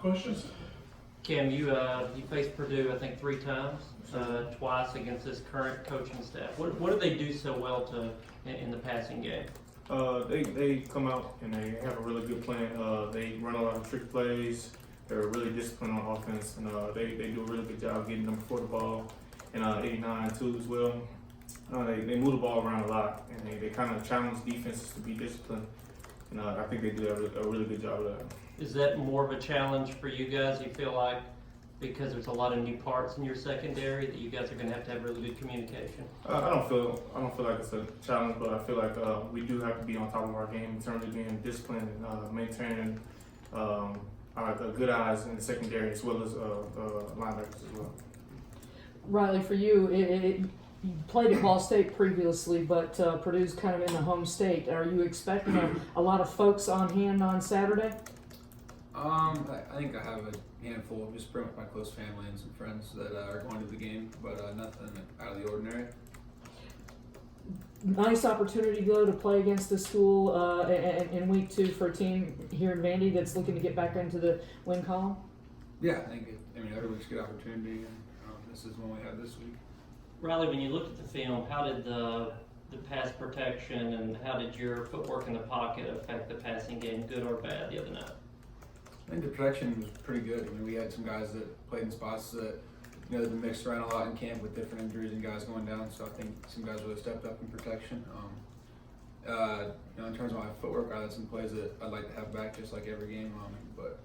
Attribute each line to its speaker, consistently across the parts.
Speaker 1: Questions?
Speaker 2: Cam, you faced Purdue, I think, 3 times, twice against this current coaching staff. What do they do so well in the passing game?
Speaker 3: They come out and they have a really good plan. They run a lot of trick plays. They're really disciplined on offense, and they do a really good job getting them before the ball. And 89 too as well. They move the ball around a lot, and they kind of challenge defenses to be disciplined. And I think they do a really good job of that.
Speaker 2: Is that more of a challenge for you guys? You feel like because there's a lot of new parts in your secondary that you guys are going to have really good communication? I
Speaker 3: don't feel like it's a challenge, but I feel like we do have to be on top of our game in terms of being disciplined and maintaining good eyes in the secondary as well as linebackers as well.
Speaker 4: Riley, for you, you played at Ball State previously, but Purdue's kind of in the home state. Are you expecting a lot of folks on hand on Saturday?
Speaker 5: I think I have a handful, just pretty much my close family and some friends that are going to the game, but nothing out of the ordinary.
Speaker 4: Nice opportunity, though, to play against the school in week 2 for a team here in Vandy that's looking to get back into the win column.
Speaker 5: Yeah, I think every week's a good opportunity, and this is one we have this week.
Speaker 2: Riley, when you looked at the film, how did the pass protection and how did your footwork in the pocket affect the passing game, good or bad, the other night?
Speaker 5: I think the protection was pretty good. We had some guys that played in spots that they've been mixed around a lot in camp with different injuries and guys going down. So I think some guys really stepped up in protection. In terms of my footwork, I had some plays that I'd like to have back just like every game. But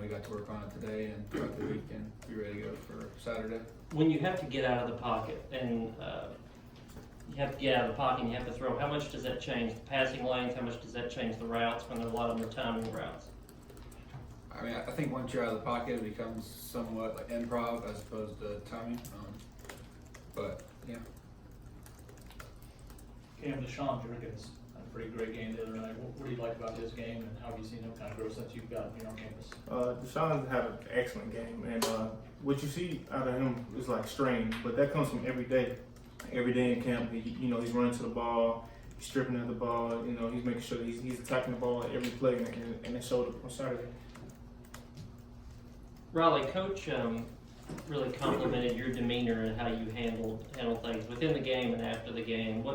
Speaker 5: we got to work on it today and throughout the week and be ready to go for Saturday.
Speaker 2: When you have to get out of the pocket and you have to get out of the pocket and you have to throw, how much does that change the passing lanes? How much does that change the routes when a lot of them are timing routes?
Speaker 5: I think once you're out of the pocket, it becomes somewhat like improv as opposed to timing. But yeah.
Speaker 1: Cam, Deshaun Jenkins had a pretty great game the other night. What do you like about his game, and how have you seen him kind of grow since you've gotten here on campus?
Speaker 3: Deshaun had an excellent game, and what you see out of him is like strange, but that comes from every day. Every day in camp, he's running to the ball, he's stripping at the ball. He's making sure that he's attacking the ball at every play, and it showed up on Saturday.
Speaker 2: Riley, Coach really complimented your demeanor and how you handle things within the game and after the game.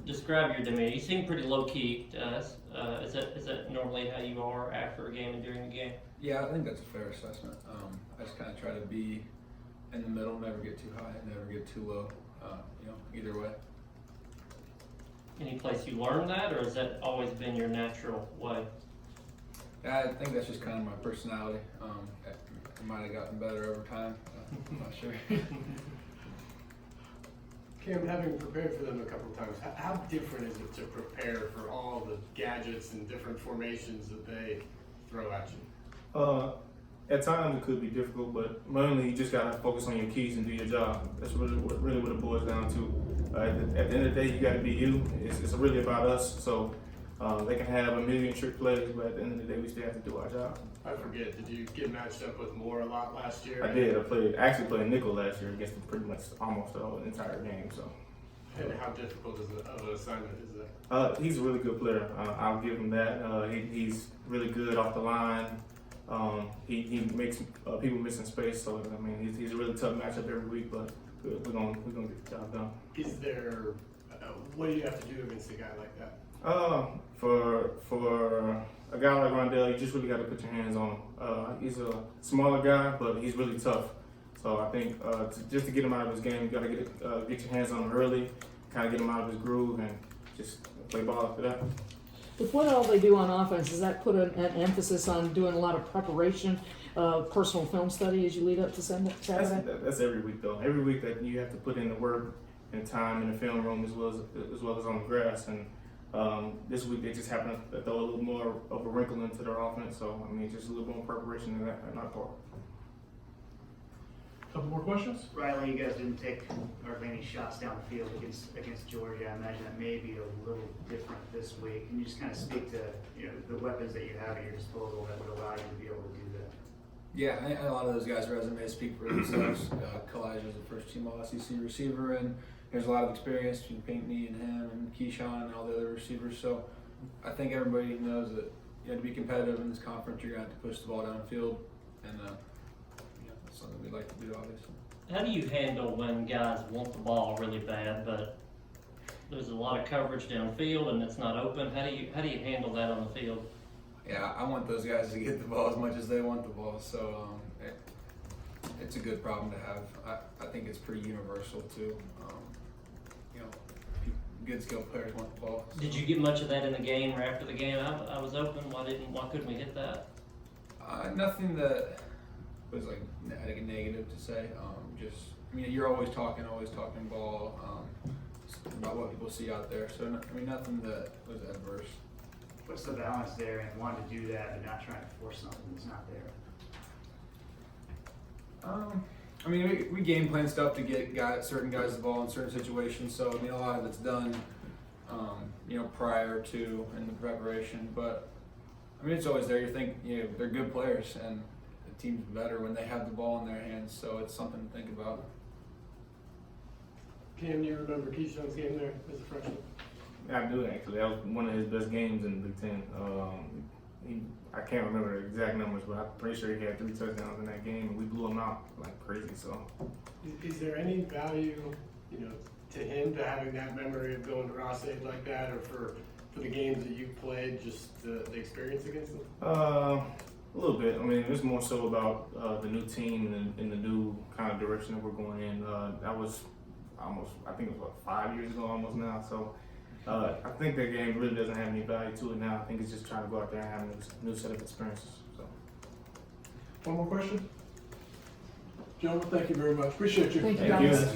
Speaker 2: Describe your demeanor? You seem pretty low key to us. Is that normally how you are after a game and during the game?
Speaker 5: Yeah, I think that's a fair assessment. I just kind of try to be in the middle, never get too high, never get too low. Either way.
Speaker 2: Any place you learned that, or has that always been your natural way?
Speaker 5: I think that's just kind of my personality. It might have gotten better over time. I'm not sure.
Speaker 6: Cam, having prepared for them a couple of times, how different is it to prepare for all the gadgets and different formations that they throw at you?
Speaker 3: At times it could be difficult, but mainly you just gotta focus on your keys and do your job. That's really what it boils down to. At the end of the day, you gotta be you. It's really about us. So they can have a million trick plays, but at the end of the day, we still have to do our job.
Speaker 6: I forget, did you get matched up with Moore a lot last year?
Speaker 3: I did. I actually played nickel last year against pretty much almost the whole entire game. So.
Speaker 6: And how difficult of an assignment is that?
Speaker 3: He's a really good player. I'll give him that. He's really good off the line. He makes people miss in space. So he's a really tough matchup every week. But we're gonna get the job done.
Speaker 6: Is there? What do you have to do against a guy like that?
Speaker 3: For a guy like Rondell, you just really got to put your hands on him. He's a smaller guy, but he's really tough. So I think just to get him out of his game, you got to get your hands on him early, kind of get him out of his groove, and just play ball after that.
Speaker 4: With what all they do on offense, does that put an emphasis on doing a lot of preparation, personal film study as you lead up to Saturday?
Speaker 3: That's every week, though. Every week that you have to put in the work and time in the film room as well as on the grass. And this week they just happened to throw a little more of a wrinkle into their offense. So just a little more preparation in that on our part.
Speaker 1: Couple more questions?
Speaker 7: Riley, you guys didn't take hardly any shots down the field against Georgia. I imagine that may be a little different this week. Can you just kind of speak to the weapons that you have at your disposal that would allow you to be able to do that?
Speaker 5: Yeah, I think a lot of those guys' resumes speak for themselves. Kalijah's a first-team All-SEC receiver, and there's a lot of experience between Pinkney and him and Keyshawn and all the other receivers. So I think everybody knows that to be competitive in this conference, you're gonna have to push the ball downfield, and that's something we'd like to do, obviously.
Speaker 2: How do you handle when guys want the ball really bad, but there's a lot of coverage downfield and it's not open? How do you handle that on the field?
Speaker 5: Yeah, I want those guys to get the ball as much as they want the ball, so it's a good problem to have. I think it's pretty universal too. Good skilled players want the ball. So.
Speaker 2: Did you get much of that in the game or after the game? I was open. Why couldn't we hit that?
Speaker 5: Nothing that was like a negative to say. You're always talking ball about what people see out there. So nothing that was adverse.
Speaker 7: What's the balance there in wanting to do that but not trying to force something that's not there?
Speaker 5: We game plan stuff to get certain guys the ball in certain situations. So a lot of it's done, prior to in the preparation. But it's always there. You think they're good players, and the team's better when they have the ball in their hands. So it's something to think about.
Speaker 6: Cam, do you remember Keyshawn's game there as a freshman?
Speaker 3: I do actually. That was one of his best games in the Big Ten. I can't remember the exact numbers, but I'm pretty sure he had 3 touchdowns in that game, and we blew him out like crazy. So,
Speaker 6: is there any value, to him to having that memory of going to Ross Aid like that, or for the games that you played, just the experience against them?
Speaker 3: A little bit. It was more so about the new team and the new kind of direction that we're going in. That was I think it was 5 years ago almost now. So. I think that game really doesn't have any value to it now. I think it's just trying to go out there and have a new set of experiences. So.
Speaker 6: One more question? Gentlemen, thank you very much. Appreciate you.
Speaker 4: Thank you, guys.